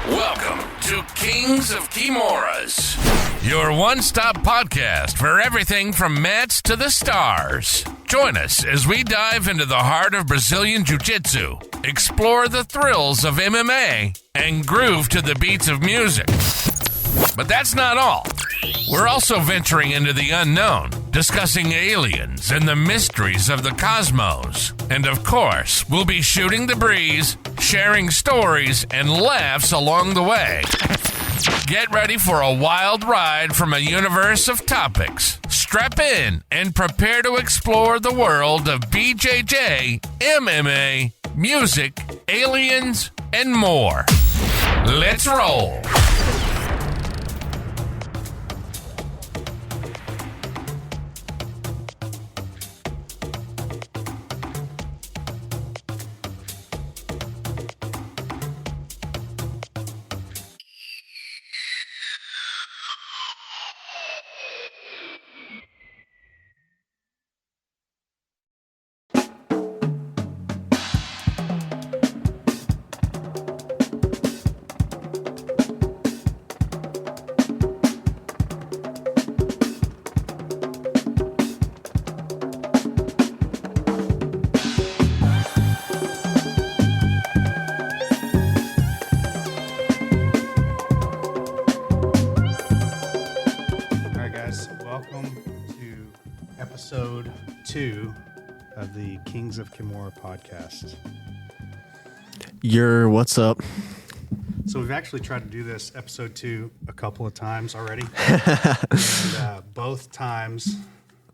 Welcome to Kings of Kimuras, your one-stop podcast for everything from mats to the stars. Join us as we dive into the heart of Brazilian Jiu-Jitsu, explore the thrills of MMA, and groove to the beats of music. But that's not all. We're also venturing into the unknown, discussing aliens and the mysteries of the cosmos. And of course, we'll be shooting the breeze, sharing stories, and laughs along the way. Get ready for a wild ride from a universe of topics. Strap in and prepare to explore the world of BJJ, MMA, music, aliens, and more. Let's roll. Episode 2 of the Kings of Kimuras podcast. What's up? So we've actually tried to do this episode 2 a couple of times already. And both times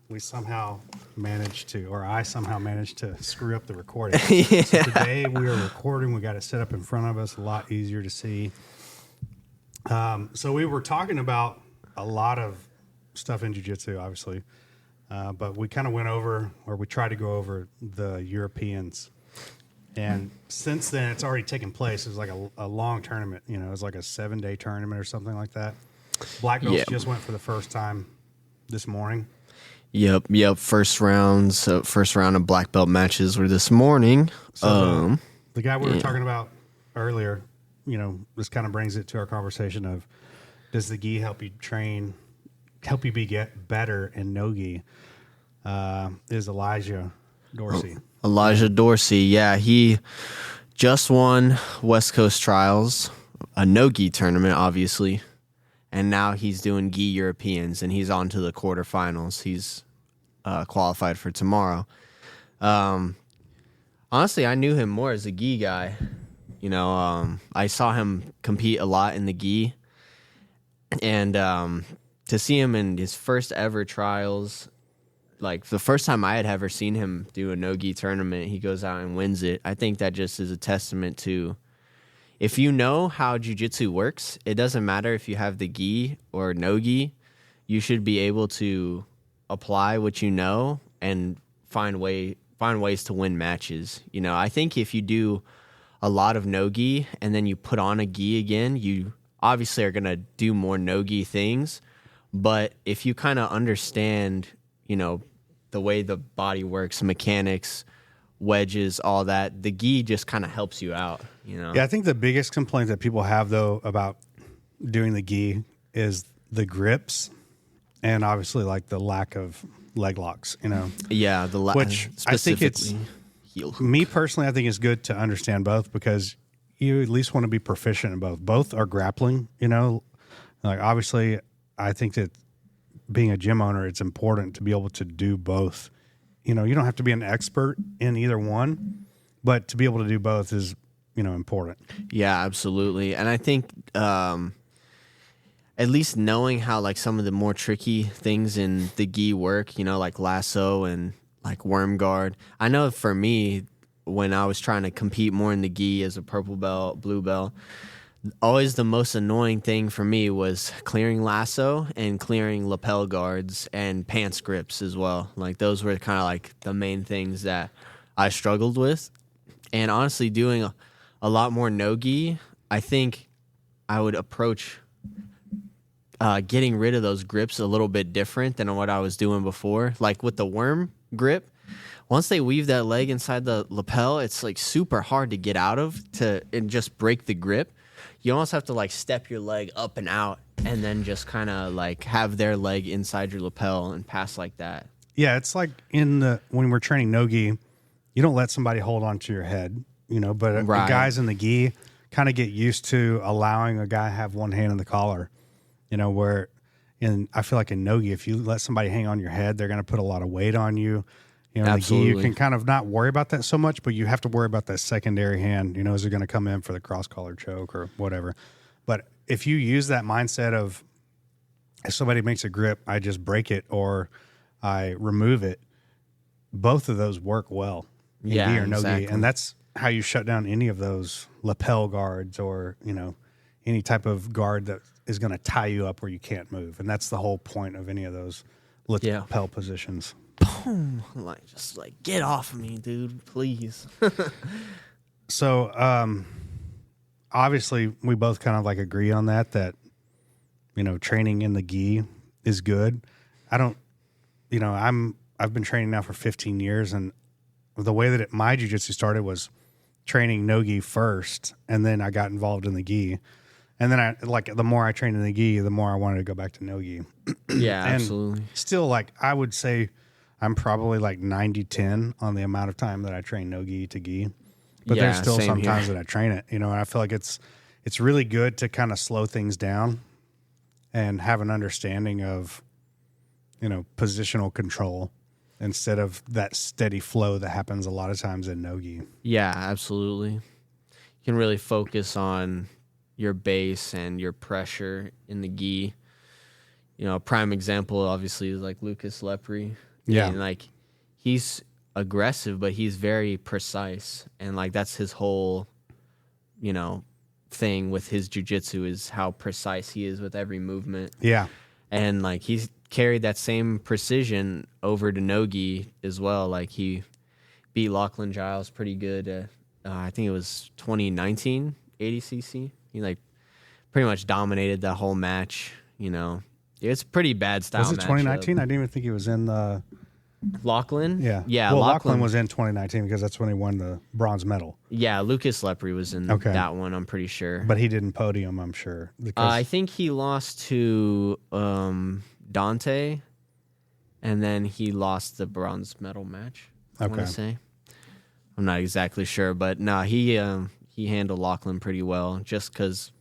we somehow managed to, or I somehow managed to screw up the recording. Yeah. So today we are recording. We got it set up in front of us, a lot easier to see. So we were talking about a lot of stuff in jiu-jitsu, obviously. But we kind of went over, or we tried to go over the Europeans. And since then, it's already taken place. It was like a long tournament. You know, it was like a 7-day tournament or something like that. Black belts just went for the first time this morning. Yep. First round of black belt matches were this morning. So the guy we were talking about earlier, you know, this kind of brings it to our conversation of, does the gi help you get better in no gi? Is Elijah Dorsey. Elijah Dorsey, yeah. He just won West Coast Trials, a no-gi tournament, obviously. And now he's doing gi Europeans, and he's on to the quarterfinals. He's qualified for tomorrow. Honestly, I knew him more as a gi guy. You know, I saw him compete a lot in the gi. And to see him in his first ever trials, like the first time I had ever seen him do a no-gi tournament, he goes out and wins it. I think that just is a testament to, if you know how jiu-jitsu works, it doesn't matter if you have the gi or no-gi, you should be able to apply what you know and find ways to win matches. You know, I think if you do a lot of no-gi and then you put on a gi again, you obviously are going to do more no-gi things. But if you kind of understand, you know, the way the body works, mechanics, wedges, all that, the gi just kind of helps you out, you know? Yeah, I think the biggest complaint that people have, though, about doing the gi is the grips and obviously, like, the lack of leg locks, you know? Yeah, which I think it's, heel hook. Me personally, I think it's good to understand both because you at least want to be proficient in both. Both are grappling, you know? Like, obviously, I think that being a gym owner, it's important to be able to do both. You know, you don't have to be an expert in either one, but to be able to do both is, you know, important. Yeah, absolutely. And I think at least knowing how, like, some of the more tricky things in the gi work, you know, like lasso and like worm guard. I know for me, when I was trying to compete more in the gi as a purple belt, blue belt, always the most annoying thing for me was clearing lasso and clearing lapel guards and pants grips as well. Like, those were kind of like the main things that I struggled with. And honestly, doing a lot more no-gi, I think I would approach getting rid of those grips a little bit different than what I was doing before. Like with the worm grip, once they weave that leg inside the lapel, it's like super hard to get out of and just break the grip. You almost have to like step your leg up and out and then just kind of like have their leg inside your lapel and pass like that. Yeah, it's like when we're training no-gi, you don't let somebody hold onto your head, but the guys in the gi kind of get used to allowing a guy have one hand in the collar, where I feel like in no-gi, if you let somebody hang on your head, they're going to put a lot of weight on you. In the gi, you can kind of not worry about that so much, but you have to worry about that secondary hand, is it going to come in for the cross-collar choke or whatever. But if you use that mindset of if somebody makes a grip, I just break it or I remove it, both of those work well in gi or no gi. And that's how you shut down any of those lapel guards or, any type of guard that is going to tie you up where you can't move. And that's the whole point of any of those lapel positions. Boom. Just get off of me, dude, please. So, obviously we both kind of agree on that, training in the gi is good. I've been training now for 15 years, and the way that my jiu-jitsu started was training no-gi first, and then I got involved in the gi. And then the more I trained in the gi, the more I wanted to go back to no-gi. Yeah, and absolutely. Still, I would say I'm probably 90-10 on the amount of time that I train no-gi to gi. But there's still some times that I train it, and I feel like it's really good to kind of slow things down and have an understanding of, positional control instead of that steady flow that happens a lot of times in no-gi. Yeah, absolutely. You can really focus on your base and your pressure in the gi. A prime example obviously is Lucas Lepre. Yeah. And he's aggressive, but he's very precise. And that's his whole, thing with his jiu-jitsu is how precise he is with every movement. Yeah. And he's carried that same precision over to no-gi as well. He beat Lachlan Giles pretty good. I think it was 2019 ADCC. He pretty much dominated that whole match. It's a pretty bad style. Was it 2019? I didn't even think he was in the Lachlan. Yeah. Well, Lachlan was in 2019 because that's when he won the bronze medal. Yeah, Lucas Lepre was in that one. I'm pretty sure, but he didn't podium. I'm sure. I think he lost to Dante, and then he lost the bronze medal match. I want to say. I'm not exactly sure, but he handled Lachlan pretty well just because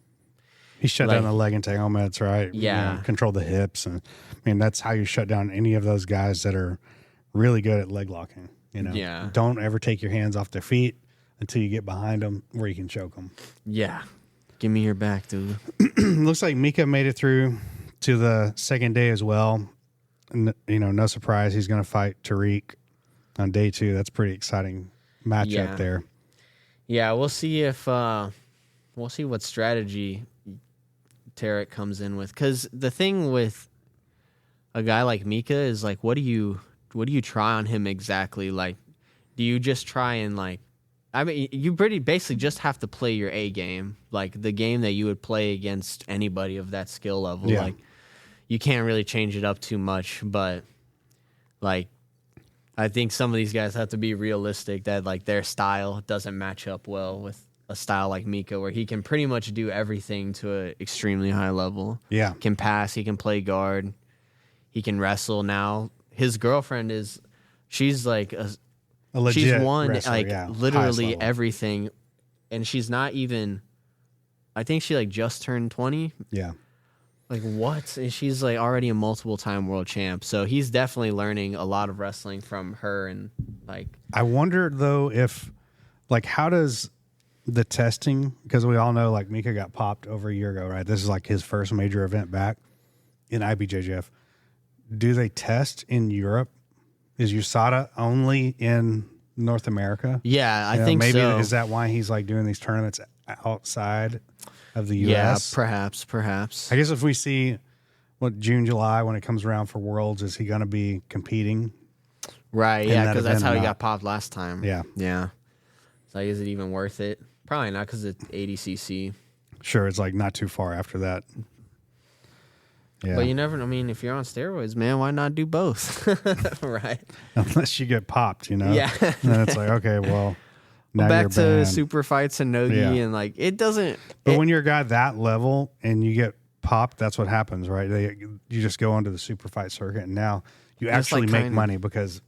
he shut down the leg entanglements, right? Yeah, controlled the hips, and that's how you shut down any of those guys that are really good at leg locking. Yeah. Don't ever take your hands off their feet until you get behind them where you can choke them. Yeah, give me your back, dude. Looks like Mika made it through to the second day as well. No surprise, he's going to fight Tariq on day 2. That's pretty exciting matchup there. Yeah, we'll see what strategy Tarek comes in with. Because the thing with a guy like Mika is what do you try on him exactly? Do you just try and you basically just have to play your A game, the game that you would play against anybody of that skill level. Yeah. You can't really change it up too much, but I think some of these guys have to be realistic that their style doesn't match up well with a style like Mika, where he can pretty much do everything to an extremely high level. Yeah. He can pass, he can play guard, he can wrestle. Now his girlfriend she's a legit she's won wrestler, literally everything, and she's not even. I think she just turned 20. Yeah. What? And she's already a multiple-time world champ. So he's definitely learning a lot of wrestling from her. And I wonder though if how does the testing, because we all know Mika got popped over a year ago, right? This is his first major event back in IBJJF. Do they test in Europe? Is USADA only in North America? Yeah, I think maybe so. Is that why he's doing these tournaments outside of the U.S.? Yeah, perhaps. I guess if we see June, July, when it comes around for Worlds, is he going to be competing? Right, yeah, because that's how he got popped last time. Yeah. Yeah. So is it even worth it? Probably not, because it's ADCC. Sure, it's not too far after that. Yeah. But you never, I mean, if you're on steroids, man, why not do both? Right. Unless you get popped, you know? Yeah. And then it's like, okay, well, now Back you're to banned. super fights and nogi, Yeah. and like, it doesn't. But when you're a guy that level and you get popped, that's what happens, right? You just go onto the super fight circuit, and now you It's actually like make kinda- money because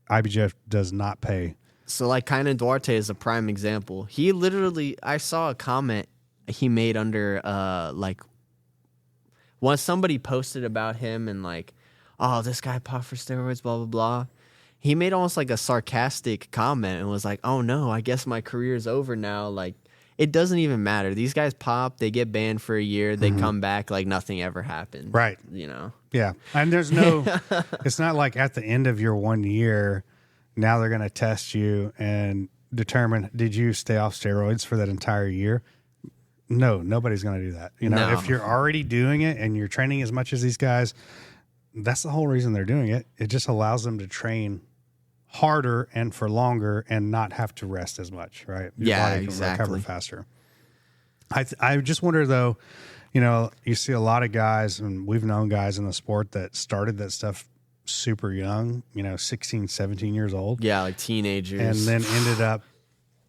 IBJJF does not pay. So like Kainan Duarte is a prime example. He literally, I saw a comment he made under like once somebody posted about him and like, oh, this guy popped for steroids, blah blah blah. He made almost like a sarcastic comment and was like, oh no, I guess my career's over now. Like, it doesn't even matter. These guys pop, they get banned for a year, they come back like nothing ever happened. Right. You know? Yeah. And there's no, it's not like at the end of your 1 year, now they're going to test you and determine, did you stay off steroids for that entire year? No, nobody's going to do that. You know, No. if you're already doing it and you're training as much as these guys, that's the whole reason they're doing it. It just allows them to train harder and for longer and not have to rest as much, right? Your Yeah, body can exactly. recover faster. I just wonder though, you know, you see a lot of guys, and we've known guys in the sport that started that stuff super young, you know, 16, 17 years old. Yeah, like teenagers. And then ended up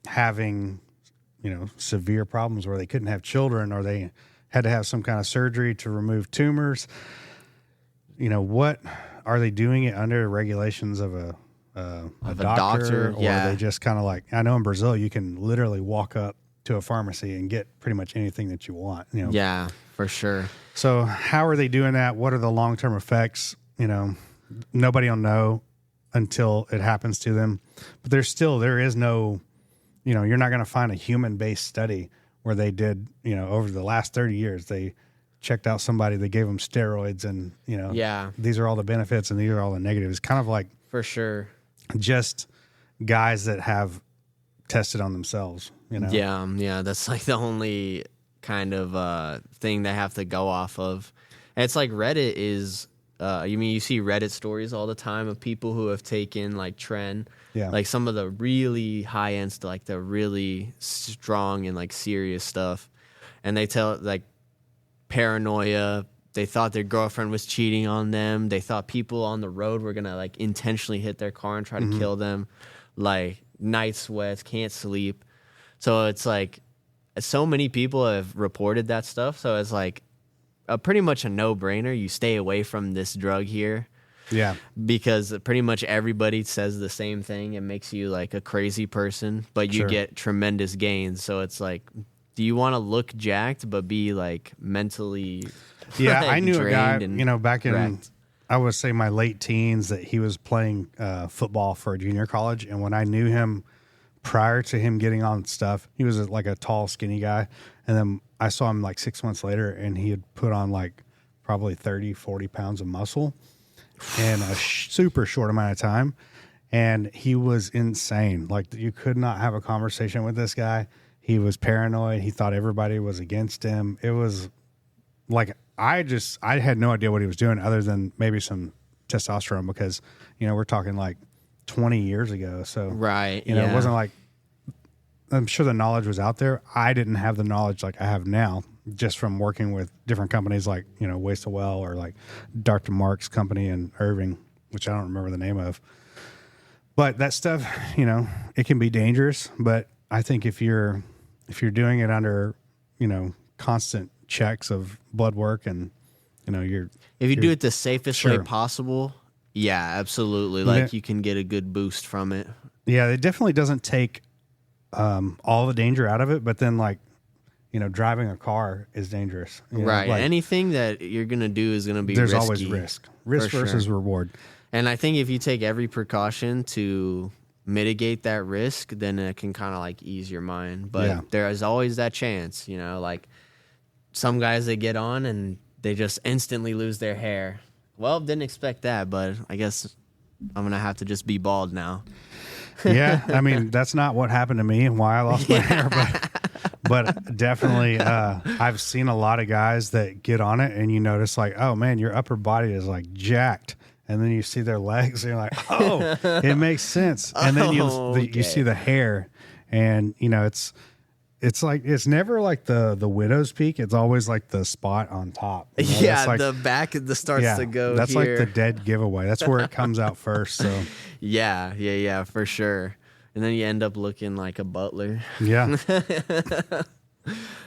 having, you know, severe problems where they couldn't have children or they had to have some kind of surgery to remove tumors. You know, what are they doing it under regulations of a doctor, or yeah. are they just kind of like, I know in Brazil you can literally walk up to a pharmacy and get pretty much anything that you want, you know? Yeah, for sure. So how are they doing that? What are the long-term effects? You know, nobody will know until it happens to them, but there is no, you know, you're not going to find a human-based study where they did, you know, over the last 30 years, they checked out somebody, they gave them steroids and, you know, Yeah. these are all the benefits and these are all the negatives. Kind of like For sure. just guys that have tested on themselves, you know? Yeah, that's like the only kind of thing they have to go off of. And it's like Reddit is, you see Reddit stories all the time of people who have taken like Tren, Yeah. like some of the really high end stuff, like the really strong and like serious stuff. And they tell like paranoia. They thought their girlfriend was cheating on them. They thought people on the road were going to like intentionally hit their car and try to kill them. Like night sweats, can't sleep. So it's like so many people have reported that stuff. So it's like pretty much a no-brainer. You stay away from this drug here Yeah. because pretty much everybody says the same thing. It makes you like a crazy person, but you Sure. get tremendous gains. So it's like, do you want to look jacked but be like mentally Yeah, like, I knew a guy, drained and you know, back in, wrecked? I would say my late teens, that he was playing football for a junior college. And when I knew him prior to him getting on stuff, he was like a tall, skinny guy. And then I saw him like 6 months later and he had put on like probably 30, 40 pounds of muscle in a super short amount of time. And he was insane. Like you could not have a conversation with this guy. He was paranoid. He thought everybody was against him. It was like, I had no idea what he was doing other than maybe some testosterone because, you know, we're talking like 20 years ago. So, Right, you know, yeah. it wasn't like, I'm sure the knowledge was out there. I didn't have the knowledge like I have now just from working with different companies like, you know, Waste to Well or like Dr. Mark's company in Irving, which I don't remember the name of. But that stuff, you know, it can be dangerous. But I think if you're doing it under, you know, constant checks of blood work and, you know, If you do it the safest way Sure. possible, yeah, absolutely. Yeah. Like you can get a good boost from it. yeah, it definitely doesn't take all the danger out of it. But then, like, you know, driving a car is dangerous. You know, Right. like, Anything that you're going to do is going to be there's risky. always risk for versus sure. reward. And I think if you take every precaution to mitigate that risk, then it can kind of like ease your mind. But Yeah. there is always that chance, you know, like some guys they get on and they just instantly lose their hair. Well, didn't expect that, but I guess I'm going to have to just be bald now. Yeah, I mean, that's not what happened to me and why I lost my hair, but definitely I've seen a lot of guys that get on it and you notice like, oh man, your upper body is like jacked. And then you see their legs and you're like, oh, it makes sense. And then you Okay. see the hair and, you know, it's it's never like the widow's peak. It's always like the spot on top. You know? Yeah, like, the back of the starts to go. That's here. like the dead giveaway. That's where it comes out first. So yeah, for sure. And then you end up looking like a butler. Yeah.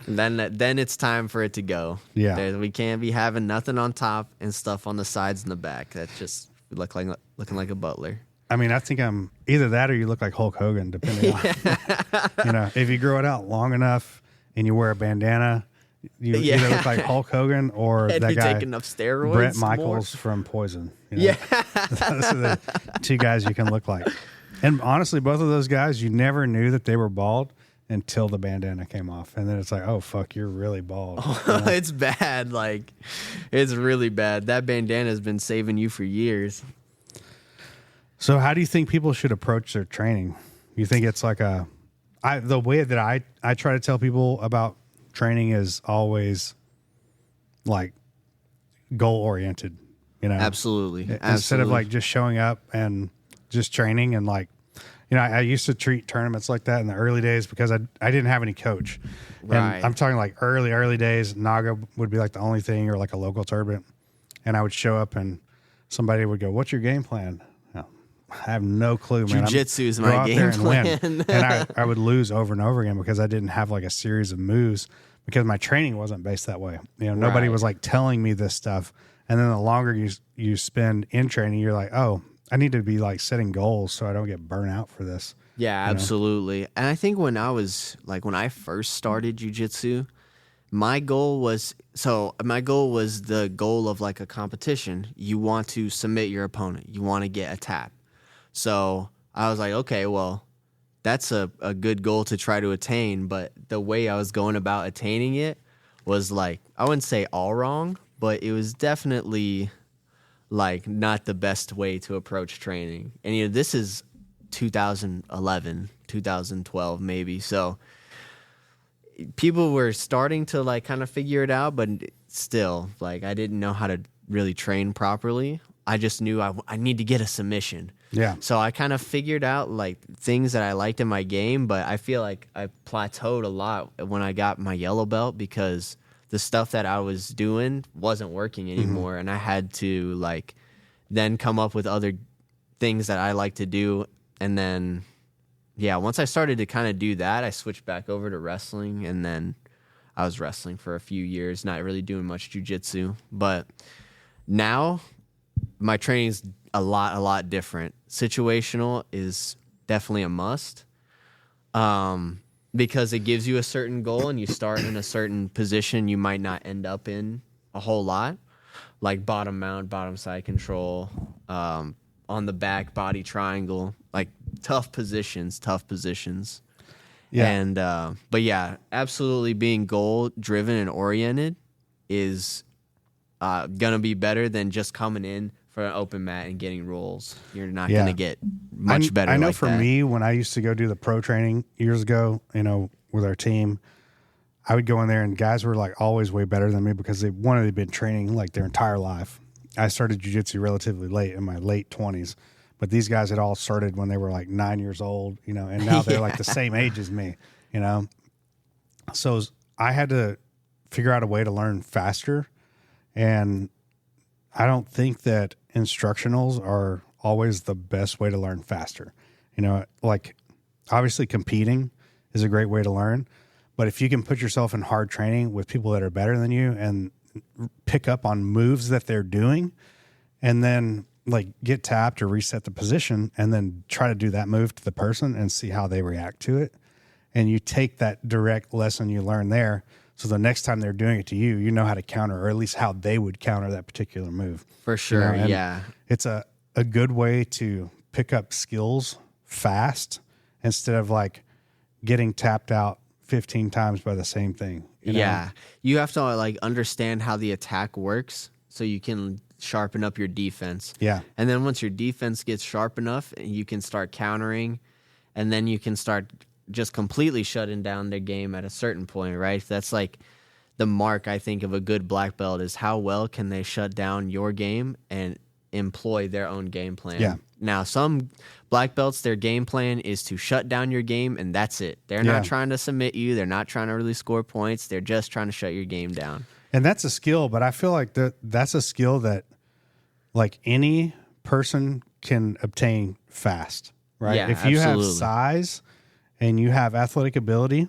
Then it's time for it to go. Yeah. We can't be having nothing on top and stuff on the sides and the back. That's just looking like a butler. I mean, I think I'm either that or you look like Hulk Hogan, depending on, if you grow it out long enough and you wear a bandana, you either look like Hulk Hogan or and that guy, taking up steroids, Brett Michaels from Poison. Yeah. Those are the two guys you can look like. And honestly, both of those guys, you never knew that they were bald until the bandana came off. And then it's like, oh, fuck, you're really bald. It's bad. Like, it's really bad. That bandana has been saving you for years. So how do you think people should approach their training? You think it's like the way that I try to tell people about training is always like goal oriented, Absolutely. Instead of like just showing up and just training and like, I used to treat tournaments like that in the early days because I didn't have any coach. Right. And I'm talking like early days. Naga would be like the only thing, or like a local tournament. And I would show up and somebody would go, "What's your game plan?" I have no clue, man. Jiu-Jitsu is my game plan. And I would lose over and over again because I didn't have like a series of moves because my training wasn't based that way. Nobody was like telling me this stuff. And then the longer you spend in training, you're like, oh, I need to be like setting goals so I don't get burnt out for this. Yeah, absolutely. And I think when I first started jiu-jitsu, my goal was the goal of like a competition. You want to submit your opponent. You want to get a tap. So I was like, okay, well, that's a good goal to try to attain. But the way I was going about attaining it was like, I wouldn't say all wrong, but it was definitely like not the best way to approach training. And this is 2011, 2012 maybe. So people were starting to like kind of figure it out, but still, like, I didn't know how to really train properly. I just knew I need to get a submission. Yeah. So I kind of figured out like things that I liked in my game, but I feel like I plateaued a lot when I got my yellow belt because the stuff that I was doing wasn't working anymore. Mm-hmm. And I had to like then come up with other things that I like to do. And then, once I started to kind of do that, I switched back over to wrestling. And then I was wrestling for a few years, not really doing much jiu-jitsu. But now my training's a lot different. Situational is definitely a must because it gives you a certain goal and you start in a certain position you might not end up in a whole lot, like bottom mount, bottom side control, on the back body triangle, like tough positions. Yeah. And but yeah, absolutely being goal driven and oriented is gonna be better than just coming in for an open mat and getting rolls. You're not going to get much better. I know like for that. Me, when I used to go do the pro training years ago, with our team, I would go in there and guys were like always way better than me because they'd been training like their entire life. I started jiu-jitsu relatively late in my late 20s, but these guys had all started when they were like 9 years old, and now they're like the same age as me, So I had to figure out a way to learn faster, and I don't think that instructionals are always the best way to learn faster. Like obviously competing is a great way to learn, but if you can put yourself in hard training with people that are better than you and pick up on moves that they're doing and then like get tapped or reset the position and then try to do that move to the person and see how they react to it. And you take that direct lesson you learn there. So the next time they're doing it to you, you know how to counter, or at least how they would counter that particular move. For sure, yeah. It's a good way to pick up skills fast instead of like getting tapped out 15 times by the same thing. Yeah. You have to like understand how the attack works so you can sharpen up your defense. Yeah. And then once your defense gets sharp enough, you can start countering, and then you can start just completely shutting down their game at a certain point, right? That's like the mark, I think, of a good black belt is how well can they shut down your game and employ their own game plan. Yeah. Now, some black belts, their game plan is to shut down your game, and that's it. They're not trying to submit you. They're not trying to really score points. They're just trying to shut your game down. And that's a skill, but I feel like that's a skill that like any person can obtain fast, right? Yeah, if you absolutely. have size and you have athletic ability,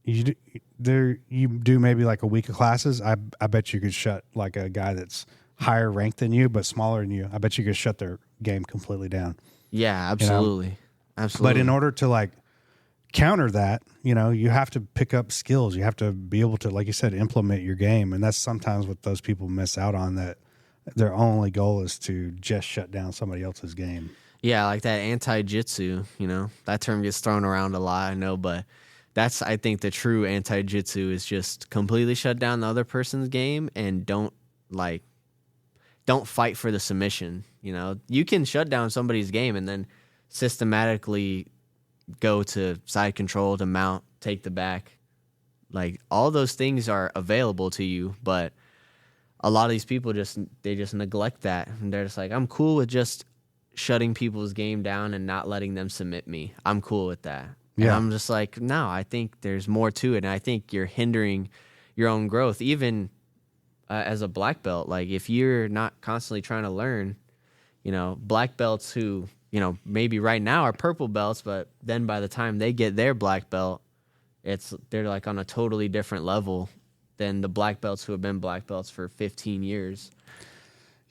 you do maybe like a week of classes. I bet you could shut like a guy that's higher ranked than you but smaller than you. I bet you could shut their game completely down. Yeah, absolutely. You know? Absolutely. But in order to like counter that, you have to pick up skills. You have to be able to, like you said, implement your game. And that's sometimes what those people miss out on, that their only goal is to just shut down somebody else's game. Yeah, like that anti-jitsu, that term gets thrown around a lot, I know, but that's, I think, the true anti-jitsu is just completely shut down the other person's game and don't fight for the submission. You can shut down somebody's game and then systematically go to side control, to mount, take the back. Like, all those things are available to you, but a lot of these people just neglect that. And they're just like, I'm cool with just shutting people's game down and not letting them submit me. I'm cool with that. Yeah. And I'm just like, no, I think there's more to it. And I think you're hindering your own growth, even as a black belt. Like, if you're not constantly trying to learn, black belts who, maybe right now are purple belts, but then by the time they get their black belt, they're like on a totally different level than the black belts who have been black belts for 15 years.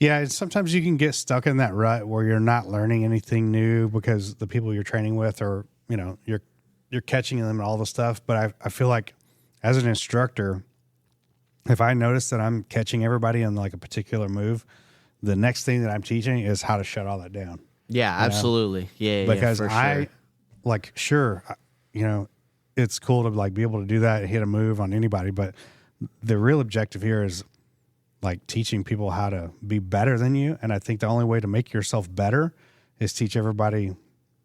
Yeah, and sometimes you can get stuck in that rut where you're not learning anything new because the people you're training with are, you're catching them and all the stuff. But I feel like as an instructor, if I notice that I'm catching everybody in like a particular move, the next thing that I'm teaching is how to shut all that down. Yeah, absolutely. Yeah, because for sure. It's cool to like be able to do that and hit a move on anybody, but the real objective here is like teaching people how to be better than you. And I think the only way to make yourself better is teach everybody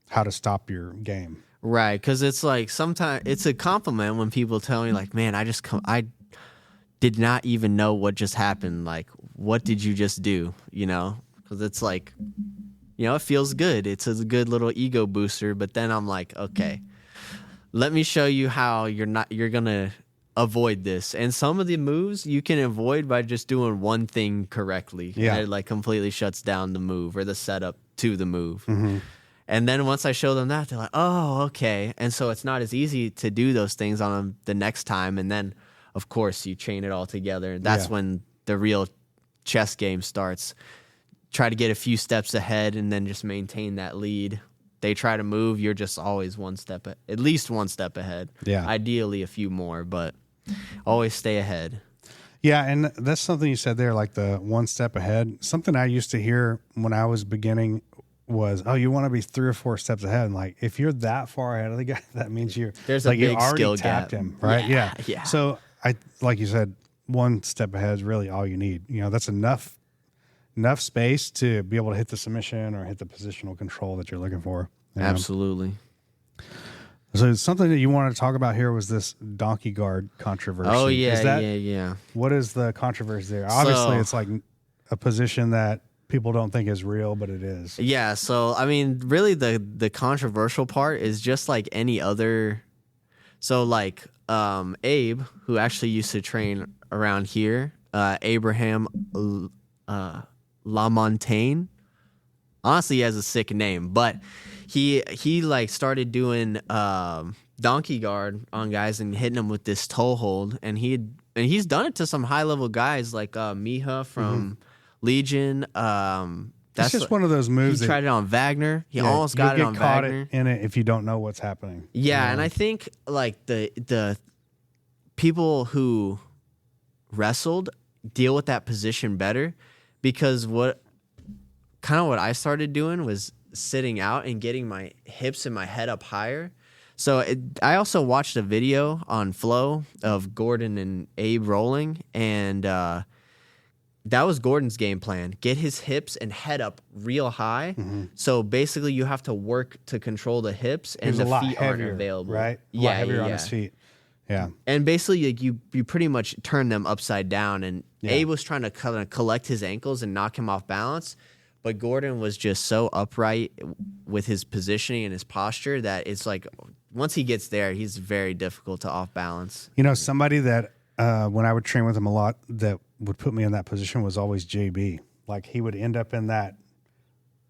how to stop your game. Right. Because it's like sometimes it's a compliment when people tell me like, man, I did not even know what just happened. Like, what did you just do? Because it's like, it feels good. It's a good little ego booster. But then I'm like, okay, let me show you how you're going to avoid this. And some of the moves you can avoid by just doing one thing correctly. Yeah. And it like completely shuts down the move or the setup to the move. Mm-hmm. And then once I show them that, they're like, oh, okay. And so it's not as easy to do those things on them the next time. And then, of course, you chain it all together. That's when the real chess game starts. Try to get a few steps ahead and then just maintain that lead. They try to move, you're just always at least one step ahead. Yeah. Ideally a few more, but always stay ahead. Yeah, and that's something you said there, like the one step ahead. Something I used to hear when I was beginning was, oh, you want to be 3 or 4 steps ahead. And like, if you're that far ahead of the guy, that means there's like a big you already skill tapped gap. him, right? Yeah. So like you said, one step ahead is really all you need. That's enough space to be able to hit the submission or hit the positional control that you're looking for. Absolutely. So something that you wanted to talk about here was this donkey guard controversy. Oh, yeah. What is the controversy there? Obviously, it's like a position that people don't think is real, but it is. Yeah, so, I mean, really the controversial part is just like any other. So, like, Abe, who actually used to train around here, Abraham LaMontagne. Honestly, he has a sick name, but he like started doing donkey guard on guys and hitting them with this toe hold, and he's done it to some high level guys like Miha from Legion. That's just one of those moves. He tried it on Wagner. He almost got it on Wagner. In it if you don't know what's happening. Yeah, and I think like the people who wrestled deal with that position better, because what I started doing was sitting out and getting my hips and my head up higher. So I also watched a video on Flow of Gordon and Abe rolling, and that was Gordon's game plan. Get his hips and head up real high. Mm-hmm. So basically you have to work to control the hips, and the feet aren't available. Right? A lot heavier on his feet. Yeah. And basically like, you pretty much turn them upside down, and Yeah. Abe was trying to kind of collect his ankles and knock him off balance, but Gordon was just so upright with his positioning and his posture that it's like once he gets there, he's very difficult to off balance. You know, somebody that when I would train with him a lot that would put me in that position was always JB. Like he would end up in that.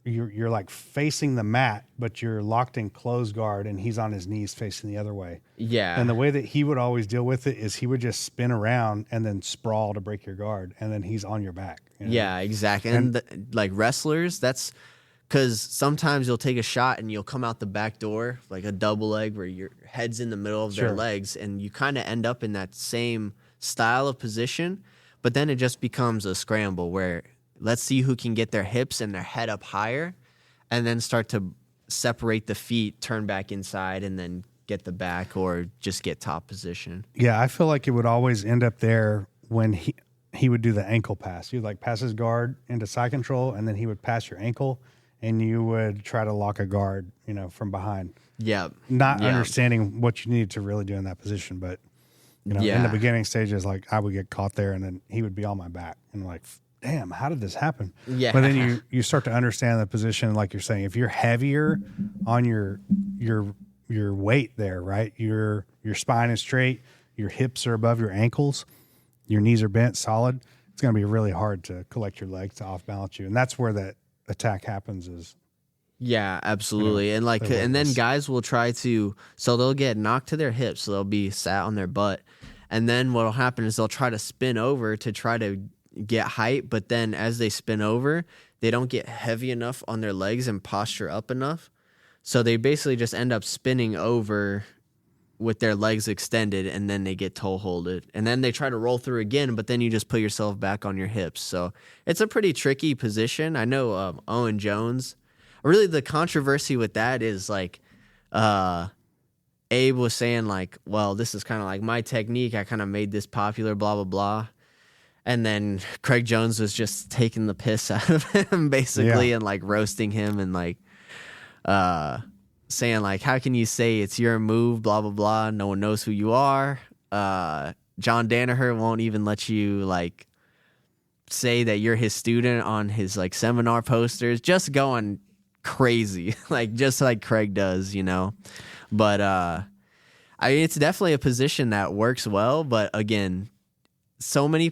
You're like facing the mat, but you're locked in closed guard, and he's on his knees facing the other way. Yeah. And the way that he would always deal with it is he would just spin around and then sprawl to break your guard, and then he's on your back. You know? Yeah, exactly. And like wrestlers, that's because sometimes you'll take a shot and you'll come out the back door, like a double leg where your head's in the middle of their legs, and you kind of end up in that same style of position, but then it just becomes a scramble where let's see who can get their hips and their head up higher and then start to separate the feet, turn back inside, and then get the back or just get top position. Yeah, I feel like it would always end up there when he would do the ankle pass. You'd like pass his guard into side control, and then he would pass your ankle, and you would try to lock a guard, you know, from behind. Yeah. Not understanding what you needed to really do in that position, but, you know, in the beginning stages, like I would get caught there, and then he would be on my back. And like, damn, how did this happen? Yeah. But then you start to understand the position, like you're saying, if you're heavier on your weight there, right? Your spine is straight, your hips are above your ankles, your knees are bent solid. It's going to be really hard to collect your legs to off balance you, and that's where that attack happens. Is yeah, absolutely. And like, and then guys will try to, so they'll get knocked to their hips, so they'll be sat on their butt, and then what'll happen is they'll try to spin over to try to get height, but then as they spin over, they don't get heavy enough on their legs and posture up enough. So they basically just end up spinning over with their legs extended, and then they get toe holded. And then they try to roll through again, but then you just put yourself back on your hips. So it's a pretty tricky position. I know Owen Jones, really the controversy with that is like Abe was saying like, well, this is kind of like my technique. I kind of made this popular, blah, blah, blah. And then Craig Jones was just taking the piss out of him, basically, and like roasting him and like saying like, how can you say it's your move, blah, blah, blah. No one knows who you are. John Danaher won't even let you like say that you're his student on his like seminar posters, just going crazy, like just like Craig does, you know. But I mean, it's definitely a position that works well. But again, so many,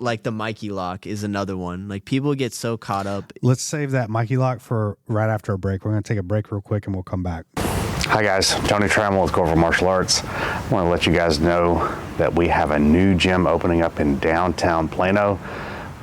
like the Mikey lock is another one. Like people get so caught up. Let's save that Mikey lock for right after a break. We're going to take a break real quick and we'll come back. Hi guys, Tony Trammell with Corporal Martial Arts. I want to let you guys know that we have a new gym opening up in downtown Plano.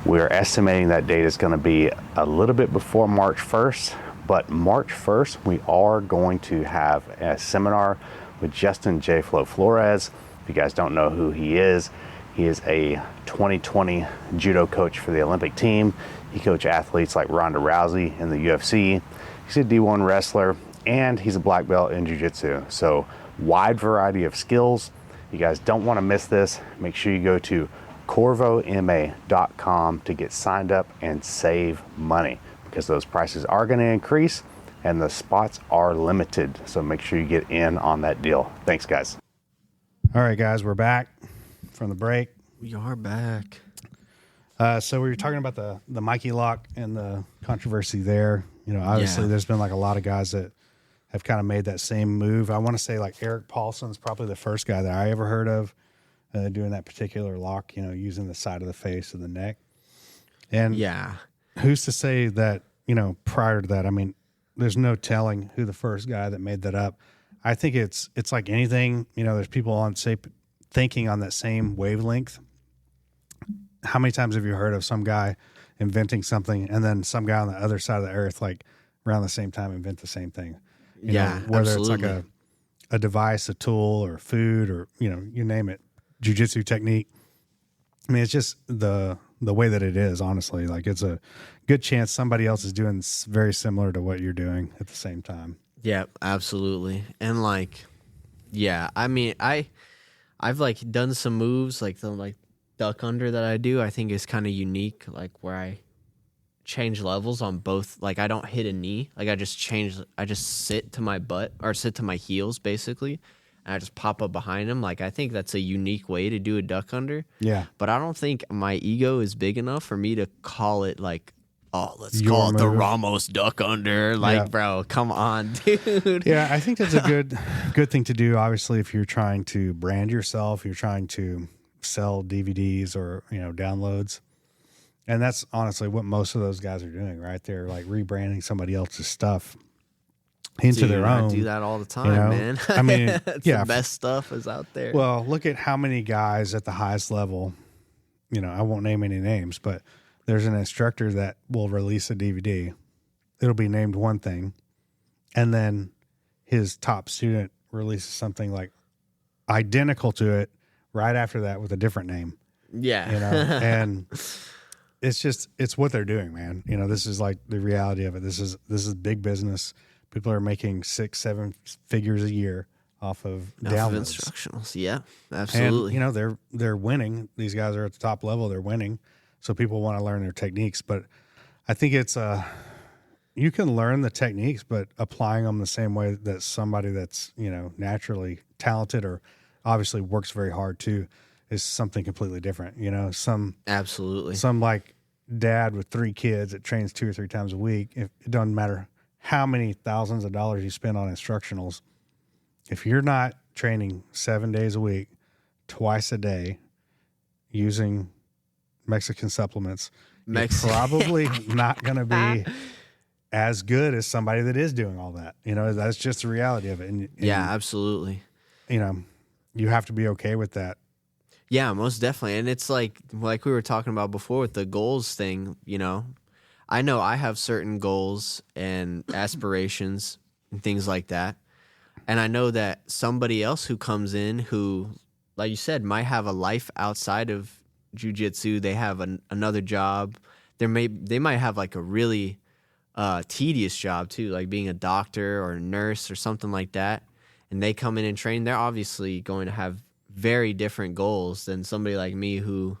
We're estimating that date is going to be a little bit before March 1st, but March 1st we are going to have a seminar with Justin J. Flo Flores. If you guys don't know who he is a 2020 judo coach for the Olympic team. He coached athletes like Ronda Rousey in the UFC. He's a D1 wrestler, and he's a black belt in jiu-jitsu. So wide variety of skills. You guys don't want to miss this. Make sure you go to corvoma.com to get signed up and save money, because those prices are going to increase and the spots are limited. So make sure you get in on that deal. Thanks, guys. All right, guys, we're back from the break. We are back. So we were talking about the Mikey lock and the controversy there. You know, obviously there's been like a lot of guys that have kind of made that same move. I want to say like Eric Paulson's probably the first guy that I ever heard of doing that particular lock, you know, using the side of the face and the neck. And who's to say that, you know, prior to that, I mean, there's no telling who the first guy that made that up. I think it's like anything, you know, there's people on thinking on that same wavelength. How many times have you heard of some guy inventing something and then some guy on the other side of the earth, like around the same time, invent the same thing? You know, whether absolutely. It's like a device, a tool, or food, or, you know, you name it, jiu-jitsu technique. I mean, it's just the way that it is, honestly. Like it's a good chance somebody else is doing very similar to what you're doing at the same time. Yeah, absolutely. And like, yeah, I mean, I've like done some moves like the like duck under that I do. I think is kind of unique, like where I change levels on both. Like I don't hit a knee. Like I just sit to my butt or sit to my heels basically, and I just pop up behind him. Like, I think that's a unique way to do a duck under. Yeah. But I don't think my ego is big enough for me to call it like, oh, let's Your call it the move. Ramos duck under. Like, Yeah. bro, come on, dude. Yeah, I think that's a good thing to do. Obviously, if you're trying to brand yourself, you're trying to sell DVDs or downloads, and that's honestly what most of those guys are doing, right? They're like rebranding somebody else's stuff into Dude, their I own. do that all the time, man. I mean, It's yeah. the best stuff is out there. Well, look at how many guys at the highest level. I won't name any names, but there's an instructor that will release a DVD. It'll be named one thing, and then his top student releases something like identical to it right after that with a different name. yeah. And it's what they're doing, man. This is like the reality of it. This is big business. People are making 6-7 figures a year off of Off of downloads. instructionals. Yeah, absolutely. And they're winning. These guys are at the top level. They're winning. So people want to learn their techniques. But I think it's you can learn the techniques, but applying them the same way that somebody that's naturally talented or obviously works very hard too is something completely different. Absolutely. Some like dad with 3 kids that trains 2 or 3 times a week. It doesn't matter how many thousands of dollars you spend on instructionals. If you're not training 7 days a week, twice a day, using Mexican supplements, you're probably not going to be as good as somebody that is doing all that. That's just the reality of it. And yeah, absolutely. You have to be okay with that. Yeah, most definitely. And it's like we were talking about before with the goals thing, I know I have certain goals and aspirations and things like that. And I know that somebody else who comes in who, like you said, might have a life outside of jiu-jitsu. They have another job. They might have like a really tedious job too, like being a doctor or a nurse or something like that. And they come in and train. They're obviously going to have very different goals than somebody like me who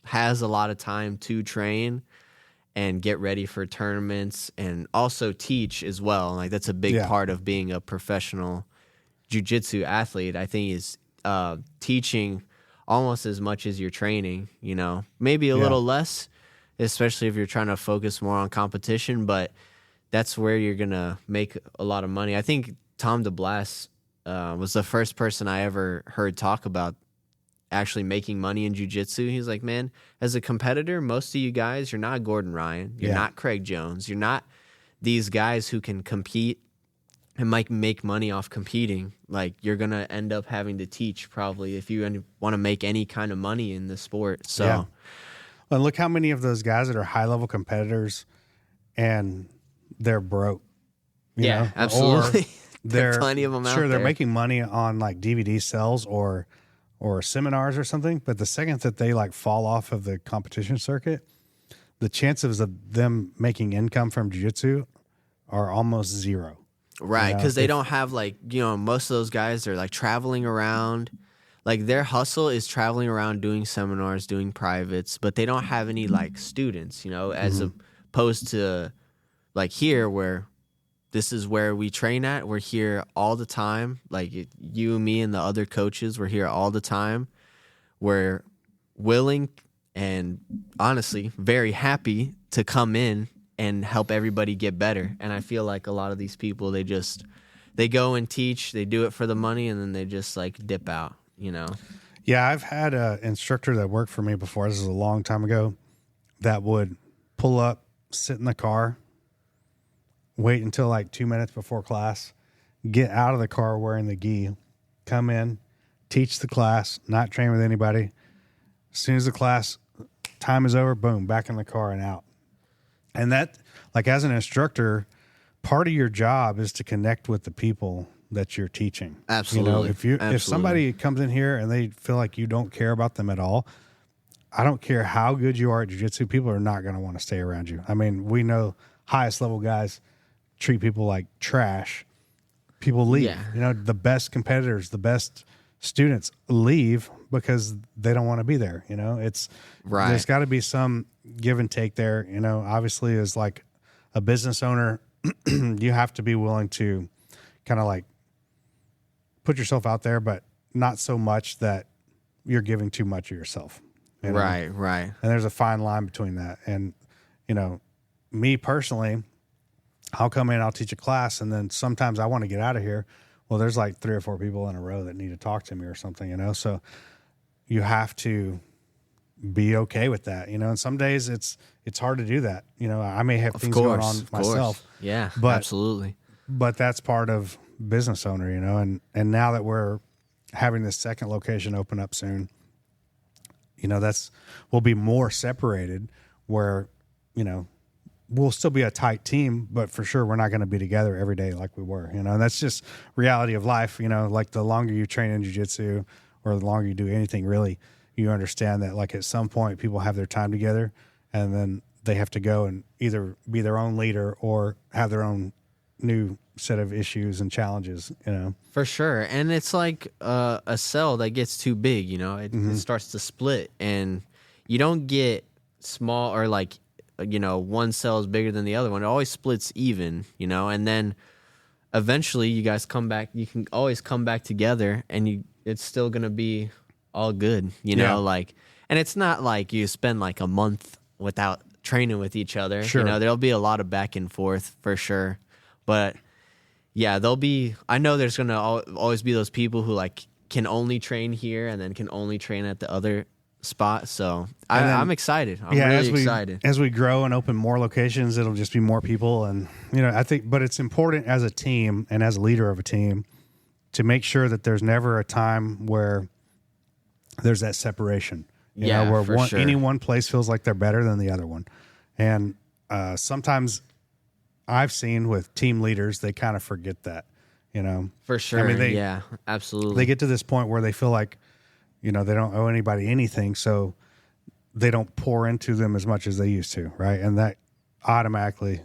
has a lot of time to train and get ready for tournaments and also teach as well. Like that's a big part of being a professional jiu-jitsu athlete, I think, is teaching almost as much as you're training, maybe a little less, especially if you're trying to focus more on competition, but that's where you're going to make a lot of money. I think Tom DeBlas was the first person I ever heard talk about actually making money in jiu-jitsu. He's like, man, as a competitor, most of you guys, you're not Gordon Ryan. You're not Craig Jones. You're not these guys who can compete and might make money off competing. Like, you're going to end up having to teach probably if you want to make any kind of money in the sport. So, and look how many of those guys that are high-level competitors and they're broke. You know? Absolutely. Or there plenty of them out Sure, they're there. making money on like DVD sales or seminars or something, but the second that they like fall off of the competition circuit, the chances of them making income from jiu-jitsu are almost zero. Right, because they don't have most of those guys are like traveling around. Like their hustle is traveling around doing seminars, doing privates, but they don't have any like students, as opposed to like here where this is where we train at. We're here all the time. Like you and me and the other coaches, we're here all the time. We're willing and honestly very happy to come in and help everybody get better. And I feel like a lot of these people, they go and teach, they do it for the money, and then they just like dip out, Yeah, I've had an instructor that worked for me before. This is a long time ago. That would pull up, sit in the car, wait until like 2 minutes before class, get out of the car wearing the gi, come in, teach the class, not train with anybody. As soon as the class time is over, boom, back in the car and out. And that, like as an instructor, part of your job is to connect with the people that you're teaching. Absolutely. If somebody comes in here and they feel like you don't care about them at all, I don't care how good you are at jiu-jitsu, people are not going to want to stay around you. I mean, we know highest level guys treat people like trash. People leave. Yeah. The best competitors, the best students leave because they don't want to be there. It's right. There's got to be some give and take there. Obviously, as like a business owner, you have to be willing to kind of like put yourself out there, but not so much that you're giving too much of yourself. You know? Right. And there's a fine line between that. And, you know, me personally, I'll come in, I'll teach a class, and then sometimes I want to get out of here. Well, there's like 3 or 4 people in a row that need to talk to me or something, you know? So you have to be okay with that, you know? And some days it's hard to do that. You know, I may have things going on myself. Yeah, but, absolutely. But that's part of business owner, you know? And now that we're having this second location open up soon, you know, we'll be more separated where, you know, we'll still be a tight team, but for sure we're not going to be together every day like we were, you know, and that's just reality of life. You know, like the longer you train in jiu-jitsu or the longer you do anything really, you understand that like at some point people have their time together and then they have to go and either be their own leader or have their own new set of issues and challenges, you know. For sure. And it's like a cell that gets too big, you know, it starts to split and you don't get small or like, you know, one cell is bigger than the other one. It always splits even, you know, and then eventually you guys come back. You can always come back together and it's still going to be all good, you know, like, and it's not like you spend like a month without training with each other. Sure. You know, there'll be a lot of back and forth for sure. But yeah, I know there's going to always be those people who like can only train here and then can only train at the other spot. So I'm excited. I'm really excited. As we grow and open more locations, it'll just be more people. And, you know, I think, but it's important as a team and as a leader of a team to make sure that there's never a time where there's that separation, you know, where any one place feels like they're better than the other one. And sometimes I've seen with team leaders, they kind of forget that, you know. For sure. I mean, yeah, absolutely. They get to this point where they feel like, you know, they don't owe anybody anything, so they don't pour into them as much as they used to, right? And that automatically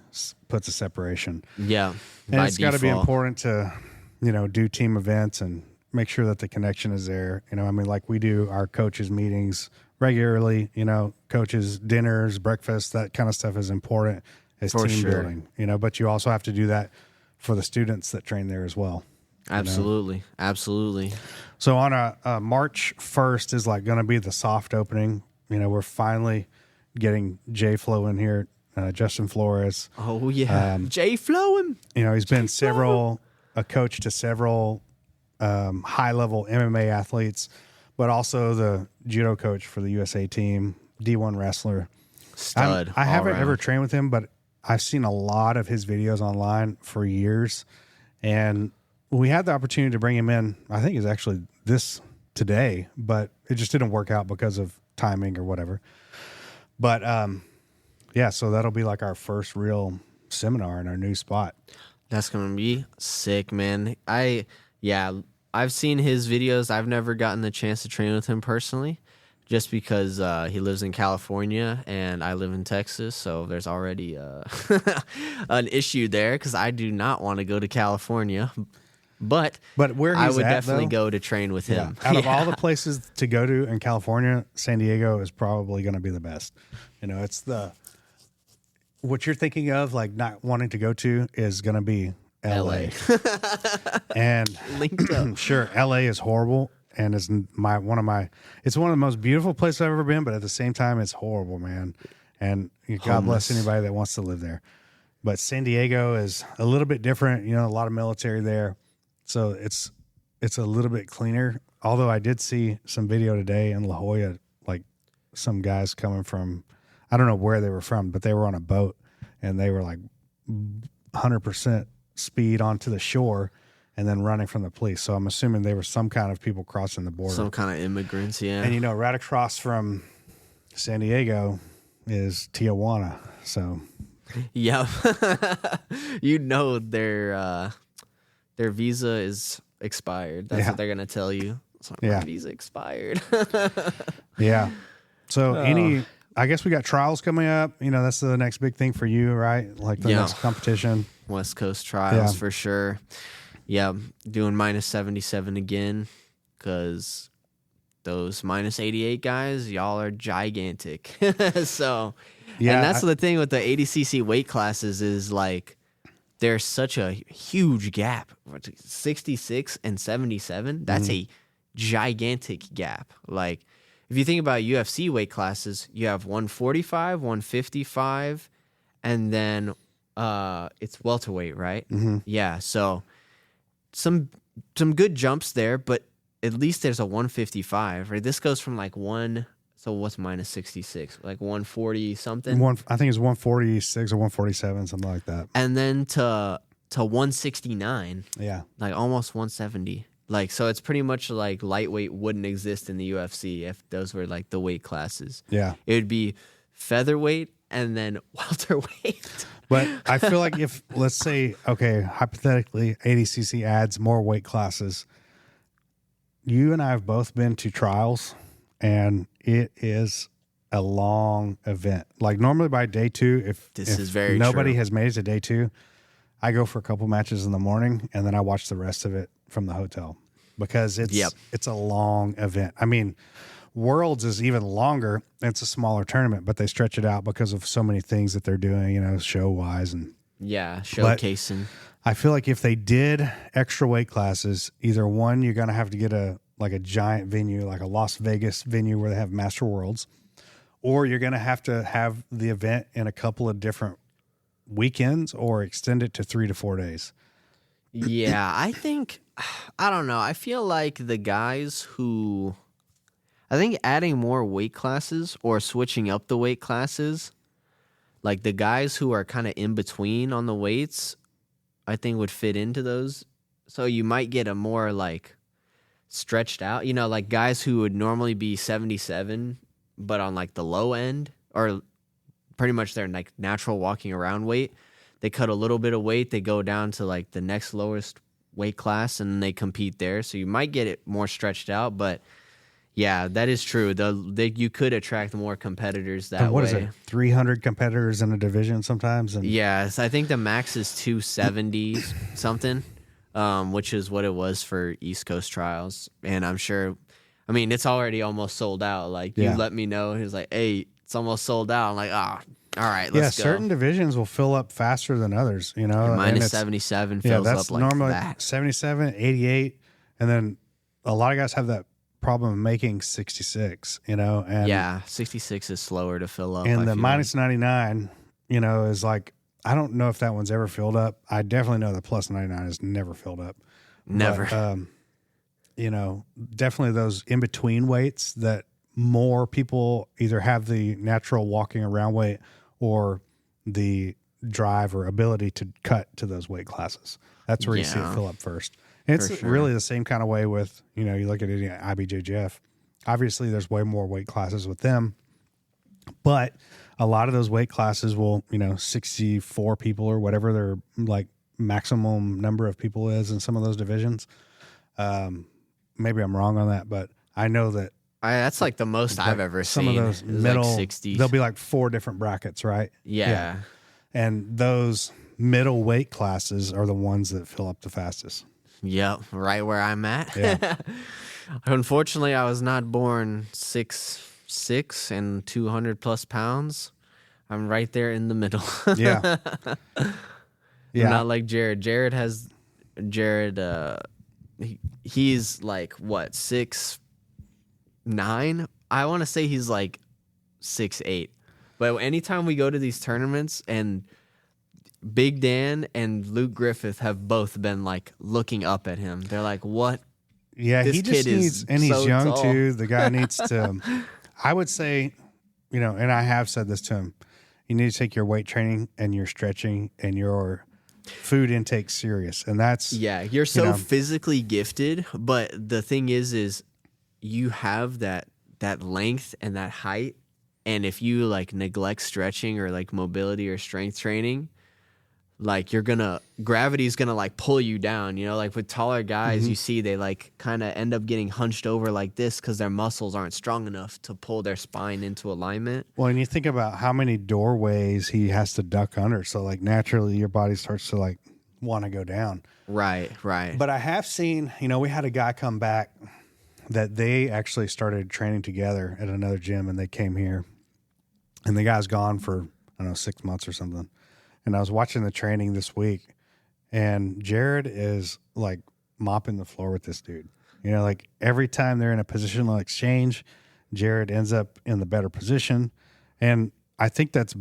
puts a separation. Yeah, and it's got to be important to, you know, do team events and make sure that the connection is there. You know, I mean, like we do our coaches meetings regularly, you know, coaches dinners, breakfast, that kind of stuff is important as team building, you know, but you also have to do that for the students that train there as well. Absolutely. Absolutely. So on a March 1st is like going to be the soft opening. You know, we're finally getting J-Flow in here, Justin Flores. Oh, yeah. J-Flowing. You know, he's been a coach to several high-level MMA athletes, but also the judo coach for the USA team, D1 wrestler. Stud. I haven't ever trained with him, but I've seen a lot of his videos online for years. And we had the opportunity to bring him in, I think it's actually today, but it just didn't work out because of timing or whatever. But yeah, so that'll be like our first real seminar in our new spot. That's going to be sick, man. I've seen his videos. I've never gotten the chance to train with him personally just because he lives in California and I live in Texas. So there's already an issue there because I do not want to go to California. But where I would definitely go to train with him. Out of all the places to go to in California, San Diego is probably going to be the best. You know, it's what you're thinking of, like not wanting to go to, is going to be LA. And linked up. Sure, LA is horrible and is one of the most beautiful places I've ever been, but at the same time, it's horrible, man. And God bless anybody that wants to live there. But San Diego is a little bit different. You know, a lot of military there. So it's a little bit cleaner. Although I did see some video today in La Jolla, like some guys coming from, I don't know where they were from, but they were on a boat and they were like 100% speed onto the shore and then running from the police. So I'm assuming they were some kind of people crossing the border. Some kind of immigrants, yeah. And you know, right across from San Diego is Tijuana. So yeah. You know their visa is expired. That's what they're going to tell you. So my visa expired. Yeah. So I guess we got trials coming up. You know, that's the next big thing for you, right? Like the next competition. West Coast trials for sure. Yeah. Doing minus 77 again because those minus 88 guys, y'all are gigantic. So, and that's the thing with the ADCC weight classes is like, there's such a huge gap. 66 and 77, that's a gigantic gap. Like, if you think about UFC weight classes, you have 145, 155, and then it's welterweight, right? Yeah, so some good jumps there, but at least there's a 155, right? This goes from like so what's minus 66? Like 140 something? I think it's 146 or 147, something like that. And then to 169. Yeah. Like almost 170. Like, so it's pretty much like lightweight wouldn't exist in the UFC if those were like the weight classes. Yeah. It would be featherweight and then welterweight. But I feel like if, let's say, okay, hypothetically, ADCC adds more weight classes. You and I have both been to trials, and it is a long event. Like normally by day 2, if nobody true. has made it to day 2, I go for a couple matches in the morning, and then I watch the rest of it from the hotel because it's a long event. I mean, Worlds is even longer. It's a smaller tournament, but they stretch it out because of so many things that they're doing, you know, show wise and showcasing. I feel like if they did extra weight classes, either one, you're going to have to get a giant venue, like a Las Vegas venue where they have Master Worlds, or you're going to have the event in a couple of different weekends or extend it to 3 to 4 days. Yeah, I don't know. I feel like I think adding more weight classes or switching up the weight classes, like the guys who are kind of in between on the weights, I think would fit into those. So you might get a more like stretched out, you know, like guys who would normally be 77, but on like the low end or pretty much their like natural walking around weight. They cut a little bit of weight. They go down to like the next lowest weight class and they compete there. So you might get it more stretched out, but yeah, that is true. You could attract more competitors that way. What is it? 300 competitors in a division sometimes? And yes, I think the max is 270 something, which is what it was for East Coast trials. And I'm sure, I mean, it's already almost sold out. Like, you let me know. He was like, hey, it's almost sold out. I'm like, all right, let's go. Certain divisions will fill up faster than others, you know. Minus 77 fills up like normally that. 77, 88, and then a lot of guys have that problem of making 66, you know. And yeah, 66 is slower to fill up. And the minus 99, you know, is like, I don't know if that one's ever filled up. I definitely know the plus 99 is never filled up. Never. But, you know, definitely those in between weights that more people either have the natural walking around weight or the drive or ability to cut to those weight classes. That's where you see it fill up first. And it's really the same kind of way with, you know, you look at any IBJJF. Obviously, there's way more weight classes with them, but a lot of those weight classes will, you know, 64 people or whatever their like maximum number of people is in some of those divisions. Maybe I'm wrong on that, but I know that that's like the most I've ever some seen. Some of those middle, like 60s. There'll be like 4 different brackets, right? Yeah. And those middle weight classes are the ones that fill up the fastest. Yep, right where I'm at. Yeah. Unfortunately, I was not born 6'6" and 200 plus pounds. I'm right there in the middle. Yeah. I'm not like Jared. He's like what, 6'9"? I want to say he's like 6'8". But anytime we go to these tournaments, and Big Dan and Luke Griffith have both been like looking up at him. They're like, what? Yeah, this he just kid needs, is and he's so young tall. too. The guy needs to, I would say, you know, and I have said this to him, you need to take your weight training and your stretching and your food intake serious. And that's, you're so physically gifted. But the thing is you have that length and that height. And if you like neglect stretching or like mobility or strength training, like gravity's gonna like pull you down, you know, like with taller guys, you see they like kind of end up getting hunched over like this because their muscles aren't strong enough to pull their spine into alignment. well, and you think about how many doorways he has to duck under. So like naturally your body starts to like want to go down. Right. But I have seen, you know, we had a guy come back that they actually started training together at another gym, and they came here, and the guy's gone for, I don't know, 6 months or something. And I was watching the training this week, And Jared is like mopping the floor with this dude. You know, like every time they're in a positional exchange, Jared ends up in the better position. And I think that's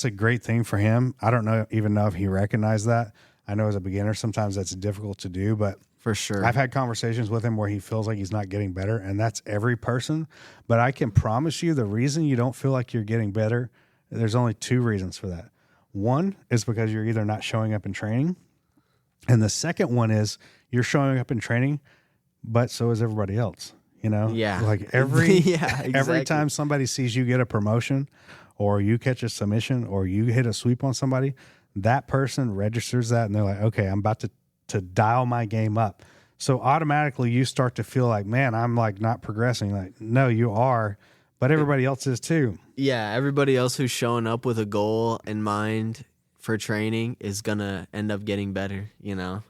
a great thing for him. I don't even know if he recognized that. I know as a beginner, sometimes that's difficult to do, but For sure. I've had conversations with him where he feels like he's not getting better, and that's every person. But I can promise you the reason you don't feel like you're getting better, there's only 2 reasons for that. One is because you're either not showing up in training, and the second one is you're showing up in training, but so is everybody else. You know, Yeah. like every exactly. every time somebody sees you get a promotion, or you catch a submission, or you hit a sweep on somebody, that person registers that, and they're like, okay, I'm about to dial my game up. So automatically you start to feel like, man, I'm like not progressing. Like, no, you are, but everybody else is too. Yeah, everybody else who's showing up with a goal in mind for training is going to end up getting better, you know?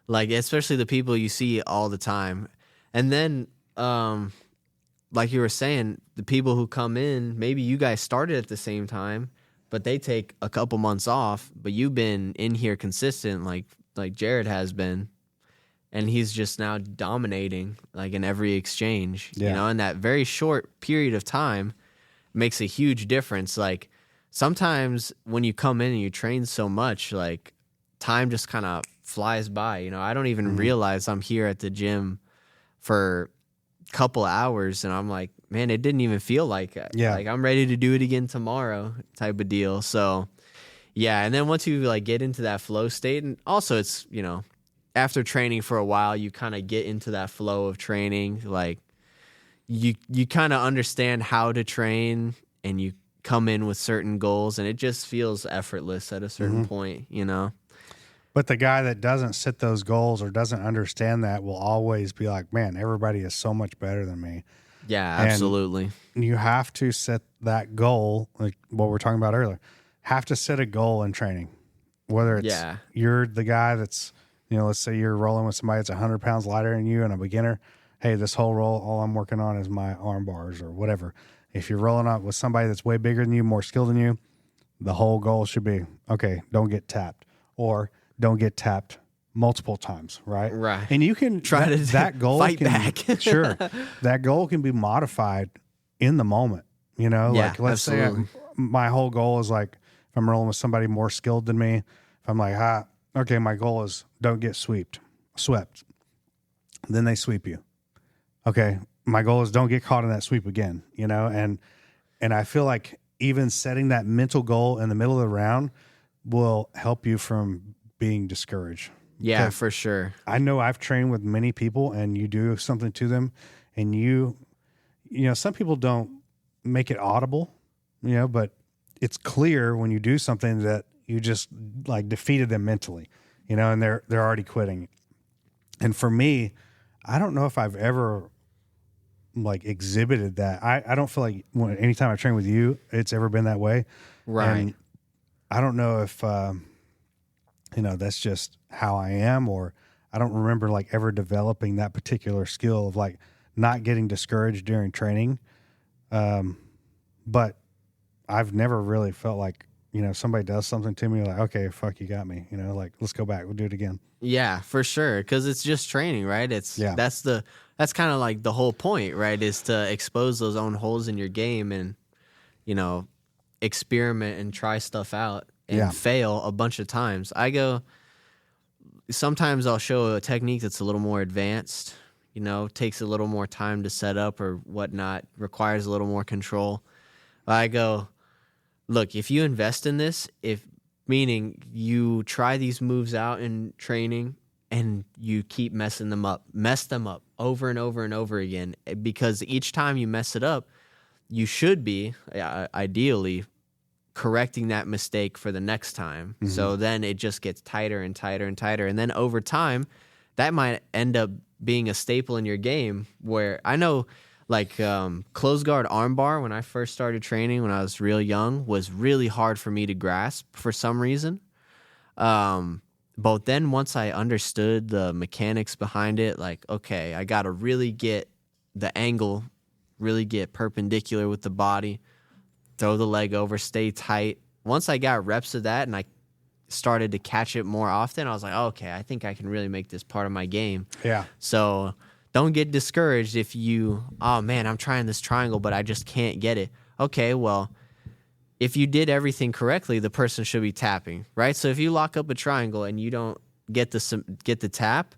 Like, especially the people you see all the time. And then, like you were saying, the people who come in, maybe you guys started at the same time, but they take a couple months off, but you've been in here consistent like Jared has been, and he's just now dominating like in every exchange, you know, in that very short period of time makes a huge difference. Like sometimes when you come in and you train so much, like time just kind of flies by, you know. I don't even realize I'm here at the gym for a couple hours and I'm like, man, it didn't even feel like it. Yeah. Like I'm ready to do it again tomorrow type of deal. So yeah, and then once you like get into that flow state, and also it's, you know, after training for a while, you kind of get into that flow of training. Like you kind of understand how to train, and you come in with certain goals, and it just feels effortless at a certain point, you know. But the guy that doesn't set those goals or doesn't understand that will always be like, man, everybody is so much better than me. Yeah, And absolutely. you have to set that goal, like what we were talking about earlier. Have to set a goal in training, whether it's you're the guy that's, you know, let's say you're rolling with somebody that's 100 pounds lighter than you and a beginner. Hey, this whole roll, all I'm working on is my arm bars or whatever. If you're rolling up with somebody that's way bigger than you, more skilled than you, the whole goal should be, okay, don't get tapped, or don't get tapped multiple times, right? Right. And you can Try to that goal fight can back. Sure. That goal can be modified in the moment, you know? Yeah, like let's absolutely. say my whole goal is like, if I'm rolling with somebody more skilled than me, if I'm like, okay, my goal is don't get swept. Then they sweep you. Okay, my goal is don't get caught in that sweep again, you know? And I feel like even setting that mental goal in the middle of the round will help you from being discouraged. Yeah, Because for sure. I know I've trained with many people, and you do something to them, and you know, some people don't make it audible, you know, but it's clear when you do something that you just like defeated them mentally, you know, and they're already quitting. And for me, I don't know if I've ever like exhibited that. I don't feel like anytime I train with you, it's ever been that way. Right. And I don't know if, you know, that's just how I am, or I don't remember like ever developing that particular skill of like not getting discouraged during training. But I've never really felt like, you know, somebody does something to me, like, okay, fuck, you got me, you know, like, let's go back. We'll do it again. Yeah, for sure. Because it's just training, right? That's kind of like the whole point, right? Is to expose those own holes in your game and, you know, experiment and try stuff out and fail a bunch of times. Sometimes I'll show a technique that's a little more advanced, you know, takes a little more time to set up or whatnot, requires a little more control. I go, look, if you invest in this, meaning you try these moves out in training and you keep mess them up over and over and over again, because each time you mess it up, you should be ideally correcting that mistake for the next time. Mm-hmm. So then it just gets tighter and tighter and tighter. And then over time, that might end up being a staple in your game, where I know like close guard armbar, when I first started training when I was real young, was really hard for me to grasp for some reason. But then once I understood the mechanics behind it, like, okay, I got to really get the angle, really get perpendicular with the body, throw the leg over, stay tight. Once I got reps of that and I started to catch it more often, I was like, okay, I think I can really make this part of my game. Yeah. So don't get discouraged if you, oh man, I'm trying this triangle, but I just can't get it. Okay, well, if you did everything correctly, the person should be tapping, right? So if you lock up a triangle and you don't get the tap,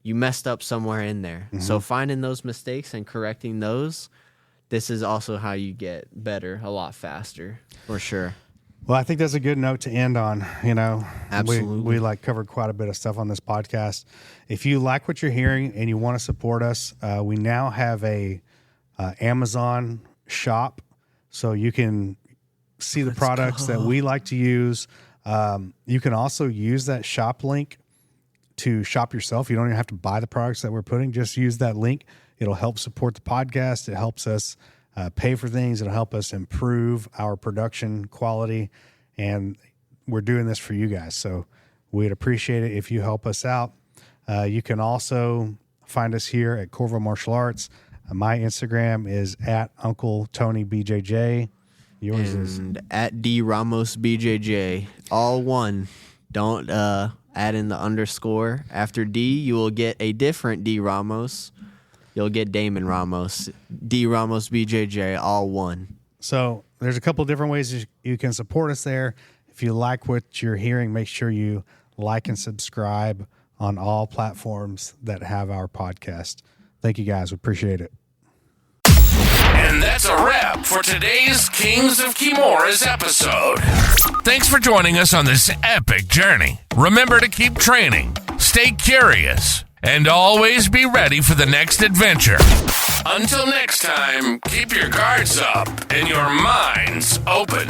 you messed up somewhere in there. Mm-hmm. So finding those mistakes and correcting those, this is also how you get better a lot faster, for sure. Well, I think that's a good note to end on. Absolutely. We like covered quite a bit of stuff on this podcast. If you like what you're hearing and you want to support us, we now have a Amazon shop, so you can see the products that we like to use. You can also use that shop link to shop yourself. You don't even have to buy the products that we're putting. Just use that link. It'll help support the podcast. It helps us pay for things. It'll help us improve our production quality. And we're doing this for you guys. So we'd appreciate it if you help us out. You can also find us here at Corvo Martial Arts. My Instagram is at Uncle Tony BJJ. Yours is at D Ramos BJJ. All one. Don't add in the underscore after D. You will get a different D Ramos. You'll get Damon Ramos. D Ramos BJJ. All one. So there's a couple different ways you can support us there. If you like what you're hearing, make sure you like and subscribe on all platforms that have our podcast. Thank you guys. We appreciate it. And that's a wrap for today's Kings of Kimuras episode. Thanks for joining us on this epic journey. Remember to keep training, stay curious, and always be ready for the next adventure. Until next time, keep your guards up and your minds open.